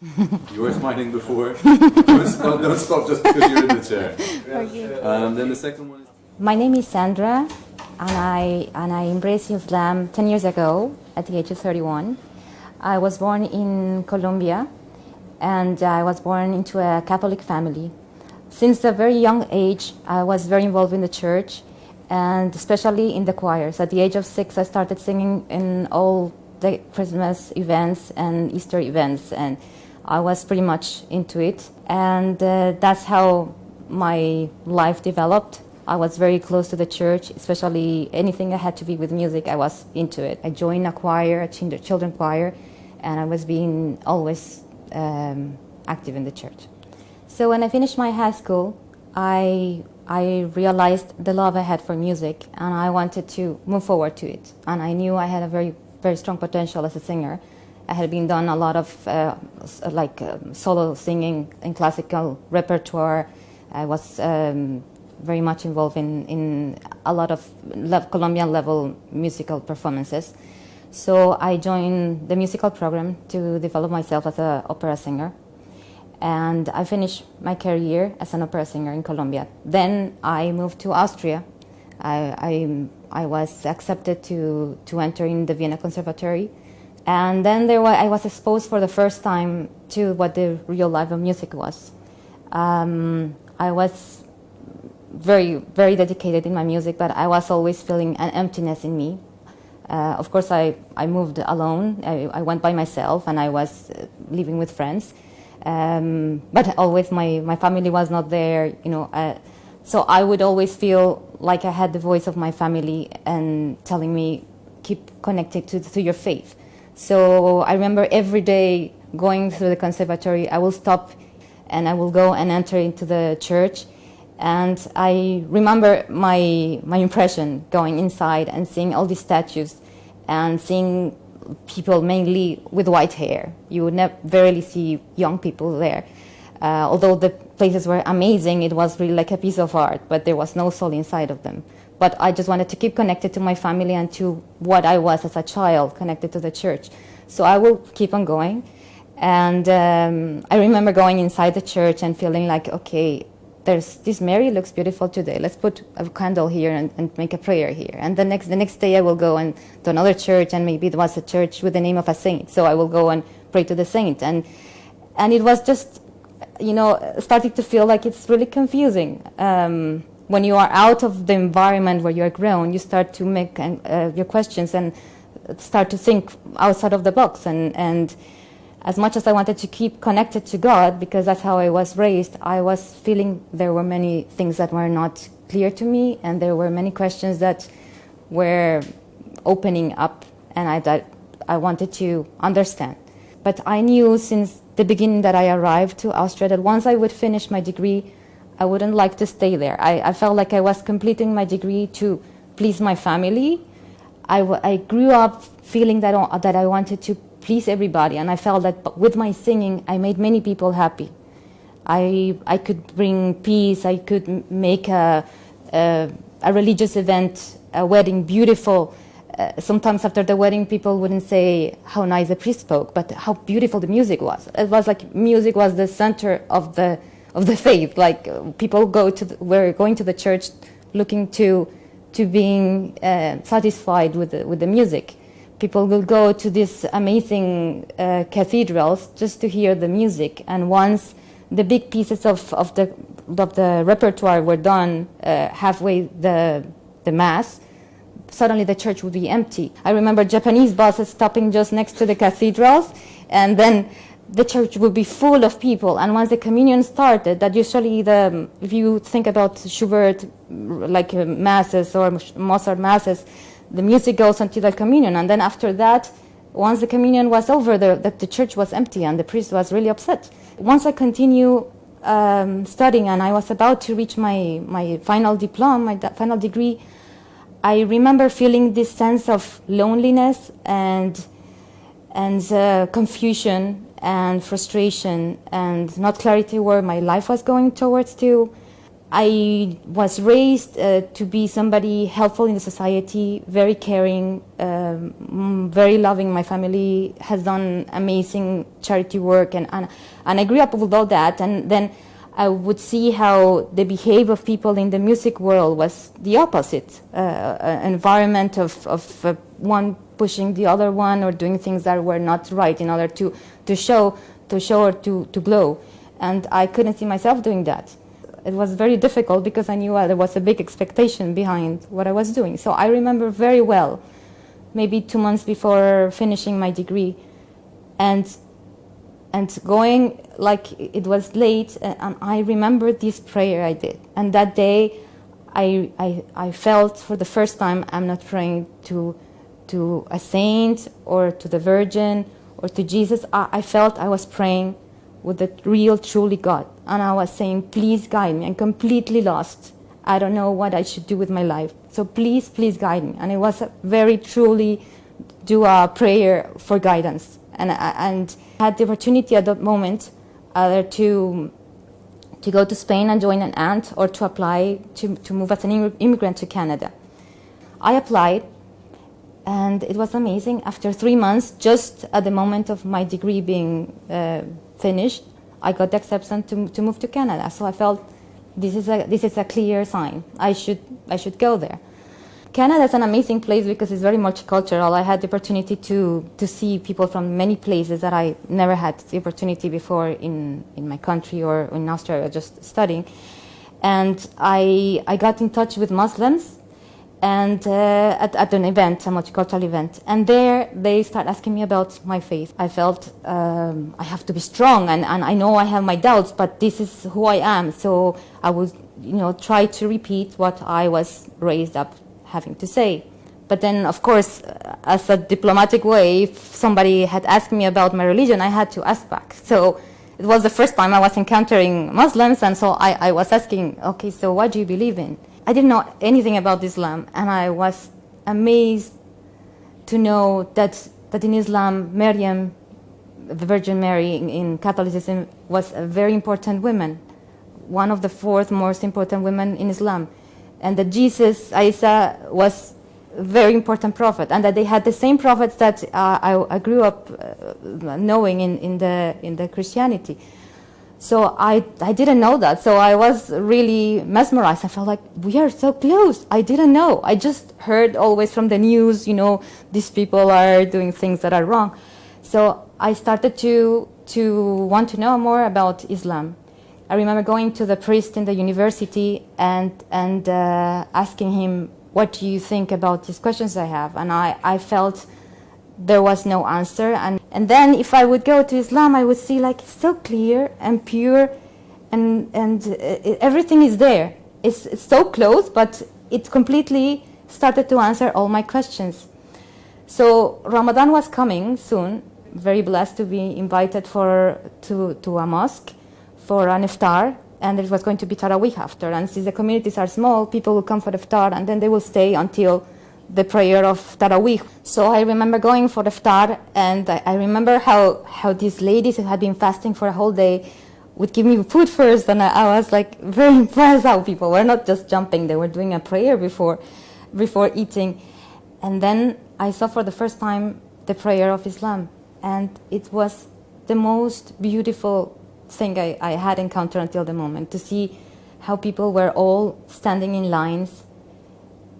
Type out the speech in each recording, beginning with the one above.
You were smiling before. Don't stop just because you're in the chair. Okay. Then the second one is... My name is Sandra, and I embraced Islam 10 years ago at the age of 31. I was born in Colombia, and I was born into a Catholic family. Since a very young age, I was very involved in the church, and especially in the choirs. At the age of 6, I started singing in all the Christmas events and Easter events, and I was pretty much into it. And that's how my life developed. I was very close to the church, especially anything that had to be with music, I was into it. I joined a choir, a children's choir, and I was being always active in the church. So when I finished my high school, I realized the love I had for music, and I wanted to move forward to it. And I knew I had a very, very strong potential as a singer. I had been done a lot of solo singing in classical repertoire. I was very much involved in a lot of Colombian level musical performances. So I joined the musical program to develop myself as an opera singer. And I finished my career as an opera singer in Colombia. Then I moved to Austria. I was accepted to enter in the Vienna Conservatory. And then I was exposed for the first time to what the real life of music was. I was very, very dedicated in my music, but I was always feeling an emptiness in me. Of course, I moved alone. I went by myself, and I was living with friends. But always my family was not there, so I would always feel like I had the voice of my family and telling me, keep connected to your faith. So I remember every day going through the conservatory, I will stop and I will go and enter into the church. And I remember my impression going inside and seeing all these statues and seeing people mainly with white hair. You would rarely see young people there. Although the places were amazing, it was really like a piece of art, but there was no soul inside of them. But I just wanted to keep connected to my family and to what I was as a child, connected to the church. So I will keep on going. And I remember going inside the church and feeling like, okay, there's this Mary looks beautiful today. Let's put a candle here and make a prayer here. And the next day I will go to another church, and maybe it was a church with the name of a saint. So I will go and pray to the saint. And it was just, starting to feel like it's really confusing. When you are out of the environment where you are grown, you start to make your questions and start to think outside of the box. And as much as I wanted to keep connected to God, because that's how I was raised, I was feeling there were many things that were not clear to me, and there were many questions that were opening up, and I wanted to understand. But I knew since the beginning that I arrived to Austria that once I would finish my degree, I wouldn't like to stay there. I felt like I was completing my degree to please my family. I grew up feeling that I wanted to please everybody, and I felt that with my singing I made many people happy. I could bring peace. I could make a religious event, a wedding, beautiful. Sometimes after the wedding, people wouldn't say how nice the priest spoke, but how beautiful the music was. It was like music was the center of the faith. Like people were going to the church looking to being satisfied with the music. People will go to these amazing cathedrals just to hear the music. And once the big pieces of the repertoire were done, halfway the mass, suddenly the church would be empty. I remember Japanese buses stopping just next to the cathedrals, and then the church would be full of people. And once the communion started, that usually if you think about Schubert, like masses or Mozart masses, the music goes until the communion, and then after that, once the communion was over, the church was empty, and the priest was really upset. Once I continue studying, and I was about to reach my final diploma, my final degree, I remember feeling this sense of loneliness and confusion and frustration and not clarity where my life was going towards to. I was raised to be somebody helpful in the society, very caring, very loving. My family has done amazing charity work, and I grew up with all that. And then I would see how the behavior of people in the music world was the opposite, an environment of one pushing the other one or doing things that were not right in order to show or to glow. And I couldn't see myself doing that. It was very difficult because I knew there was a big expectation behind what I was doing. So I remember very well, maybe 2 months before finishing my degree, and going, like, it was late, and I remember this prayer I did. And that day, I felt for the first time I'm not praying to a saint or to the Virgin or to Jesus. I felt I was praying with the real, truly God. And I was saying, please guide me. I'm completely lost. I don't know what I should do with my life. So please, please guide me. And it was a very truly do a prayer for guidance. And I had the opportunity at that moment either to go to Spain and join an aunt, or to apply to move as an immigrant to Canada. I applied, and it was amazing. After 3 months, just at the moment of my degree being finished, I got the acceptance to move to Canada. So I felt this is a clear sign. I should go there. Canada is an amazing place because it's very multicultural. I had the opportunity to see people from many places that I never had the opportunity before in my country or in Australia, just studying. And I got in touch with Muslims, and at an event, a multicultural event. And there they start asking me about my faith. I felt I have to be strong, and I know I have my doubts, but this is who I am. So I would try to repeat what I was raised up having to say. But then, of course, as a diplomatic way, if somebody had asked me about my religion, I had to ask back. So it was the first time I was encountering Muslims, and so I was asking, okay, so what do you believe in? I didn't know anything about Islam, and I was amazed to know that in Islam, Maryam, the Virgin Mary in Catholicism, was a very important woman, one of the 4th most important women in Islam, and that Jesus, Isa, was a very important prophet, and that they had the same prophets that I grew up knowing in the Christianity. So I didn't know that. So I was really mesmerized. I felt like we are so close. I didn't know. I just heard always from the news, these people are doing things that are wrong. So I started to want to know more about Islam. I remember going to the priest in the university and asking him, what do you think about these questions I have? And I felt there was no answer. And then if I would go to Islam, I would see like it's so clear and pure, and everything is there. It's so close, but it completely started to answer all my questions. So Ramadan was coming soon. Very blessed to be invited to a mosque for an iftar, and it was going to be Taraweeh after. And since the communities are small, people will come for the iftar, and then they will stay until the prayer of Taraweeh. So I remember going for the iftar, and I remember how these ladies who had been fasting for a whole day would give me food first, and I was like very impressed how people were not just jumping, they were doing a prayer before eating. And then I saw for the first time the prayer of Islam, and it was the most beautiful thing I had encountered until the moment, to see how people were all standing in lines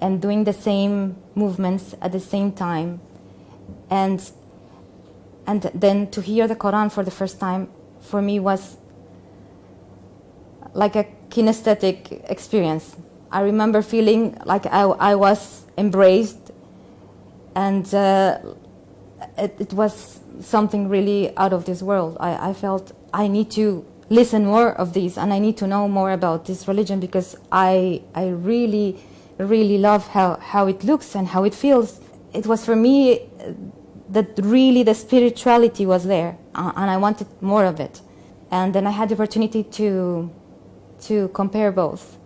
and doing the same movements at the same time, and then to hear the Quran for the first time for me was like a kinesthetic experience. I remember feeling like I was embraced, and it was something really out of this world. I felt I need to listen more of these, and I need to know more about this religion, because I really love how it looks and how it feels. It was for me that really the spirituality was there, and I wanted more of it. And then I had the opportunity to compare both,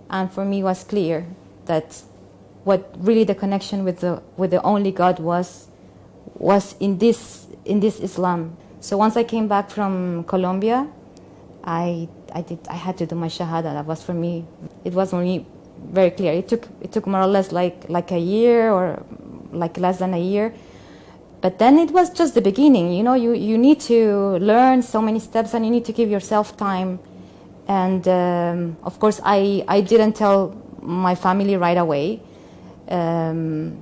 and for me it was clear that what really the connection with the only God was in this Islam. So once I came back from Colombia, I had to do my shahada. That was for me. It was for me very clear. It took more or less like a year or like less than a year. But then it was just the beginning. You know, you need to learn so many steps, and you need to give yourself time. And of course, I didn't tell my family right away. I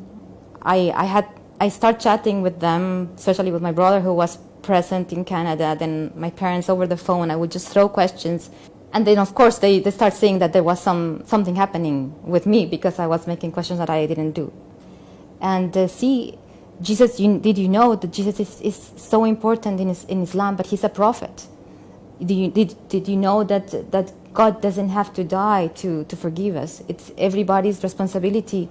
started chatting with them, especially with my brother who was present in Canada, then my parents over the phone. I would just throw questions. And then, of course, they start seeing that there was something happening with me because I was making questions that I didn't do. And see, Jesus, did you know that Jesus is so important in Islam, but he's a prophet? Did you know that God doesn't have to die to forgive us? It's everybody's responsibility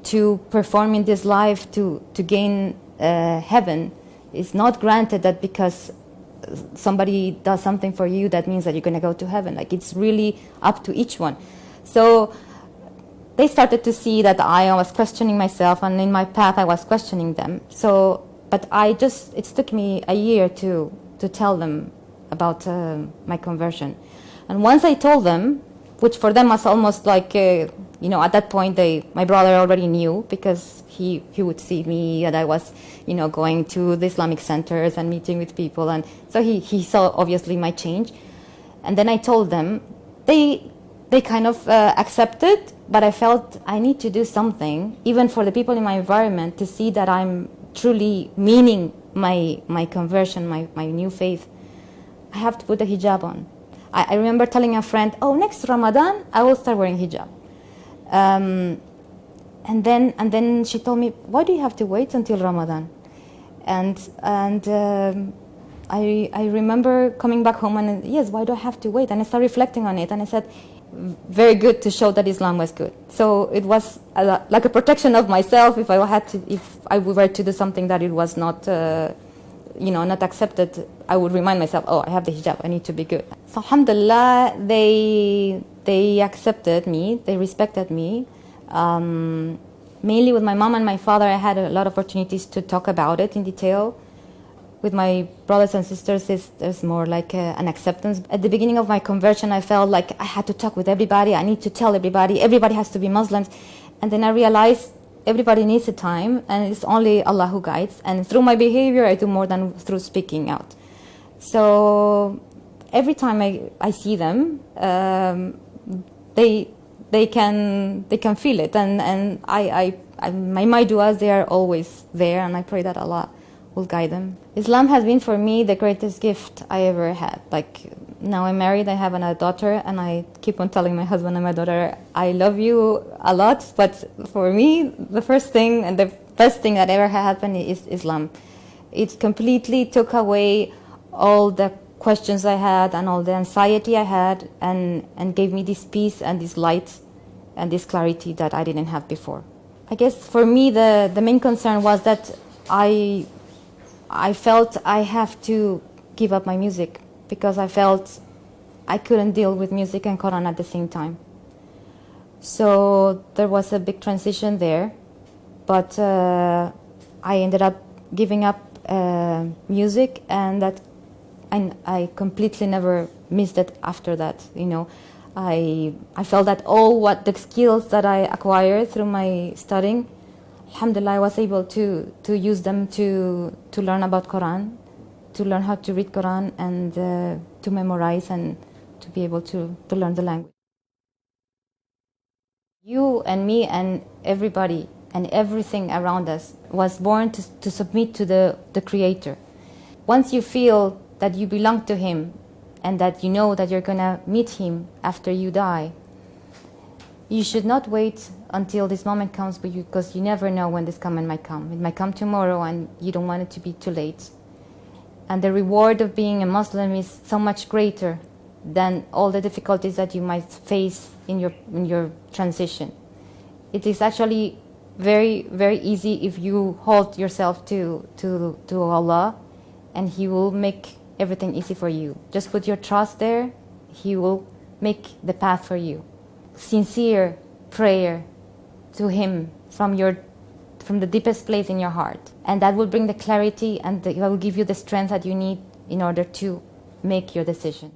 to perform in this life to gain heaven. It's not granted that because somebody does something for you, that means that you're going to go to heaven. Like, it's really up to each one. So they started to see that I was questioning myself, and in my path I was questioning them. So, but it took me a year to tell them about my conversion. And once I told them, which for them was almost like, at that point, my brother already knew, because he would see me, and I was, going to the Islamic centers and meeting with people. And so he saw, obviously, my change. And then I told them, they kind of accepted, but I felt I need to do something, even for the people in my environment, to see that I'm truly meaning my conversion, my new faith. I have to put a hijab on. I remember telling a friend, next Ramadan, I will start wearing hijab. And then she told me, why do you have to wait until Ramadan? And I remember coming back home and, yes, why do I have to wait? And I started reflecting on it, and I said, very good, to show that Islam was good. So it was like a protection of myself if I were to do something that it was not, not accepted. I would remind myself, I have the hijab, I need to be good. So alhamdulillah, they accepted me, they respected me. Mainly with my mom and my father, I had a lot of opportunities to talk about it in detail. With my brothers and sisters, there's more like an acceptance. At the beginning of my conversion, I felt like I had to talk with everybody. I need to tell everybody has to be Muslims. And then I realized everybody needs a time, and it's only Allah who guides. And through my behavior, I do more than through speaking out. So every time I see them, they can feel it. And my du'as, they are always there, and I pray that Allah will guide them. Islam has been for me the greatest gift I ever had. Like, now I'm married, I have another daughter, and I keep on telling my husband and my daughter, I love you a lot, but for me, the first thing and the best thing that ever happened is Islam. It completely took away all the questions I had and all the anxiety I had, and gave me this peace and this light and this clarity that I didn't have before. I guess for me, the main concern was that I felt I have to give up my music, because I felt I couldn't deal with music and Quran at the same time. So there was a big transition there, but I ended up giving up music, and I completely never missed it after that. I felt that all the skills that I acquired through my studying, alhamdulillah, I was able to use them to learn about Quran, to learn how to read Quran, and to memorize, and to be able to learn the language. You and me and everybody and everything around us was born to submit to the Creator. Once you feel that you belong to Him, and that you know that you're going to meet Him after you die, you should not wait until this moment comes, because you never know when this moment might come. It might come tomorrow, and you don't want it to be too late. And the reward of being a Muslim is so much greater than all the difficulties that you might face in your transition. It is actually very, very easy if you hold yourself to Allah, and He will make everything easy for you. Just put your trust there. He will make the path for you. Sincere prayer to Him from the deepest place in your heart, and that will bring the clarity, and that will give you the strength that you need in order to make your decision.